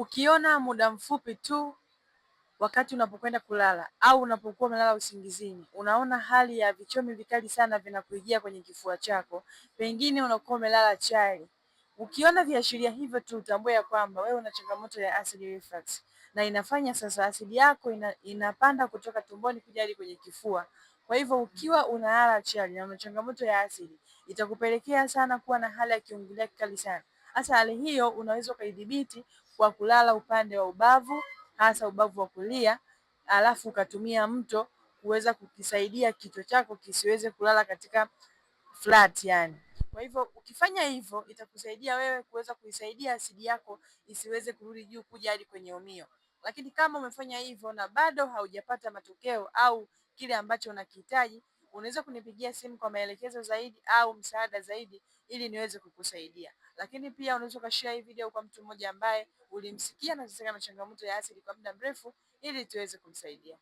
Ukiona muda mfupi tu wakati unapokwenda kulala au unapokuwa umelala usingizini, unaona hali ya vichomi vikali sana vinakuingia kwenye kifua chako, pengine unakuwa umelala chali. Ukiona viashiria hivyo tu utambue ya kwamba wewe una changamoto ya acid reflux, na inafanya sasa asidi yako inapanda kutoka tumboni kuja hadi kwenye kifua. Kwa hivyo ukiwa unalala chali na una changamoto ya asidi, itakupelekea sana kuwa na hali ya kiungulia kikali sana. Hasa hali hiyo unaweza ukaidhibiti kwa kulala upande wa ubavu, hasa ubavu wa kulia, alafu ukatumia mto kuweza kukisaidia kichwa chako kisiweze kulala katika flat yani. Kwa hivyo ukifanya hivyo itakusaidia wewe kuweza kuisaidia asidi yako isiweze kurudi juu kuja hadi kwenye umio. Lakini kama umefanya hivyo na bado haujapata matokeo au kile ambacho unakihitaji, unaweza kunipigia simu kwa maelekezo zaidi au msaada zaidi ili niweze kukusaidia. Lakini pia unaweza ukashare hii video kwa mtu mmoja ambaye ulimsikia na sasa ana changamoto ya asidi kwa muda mrefu ili tuweze kumsaidia.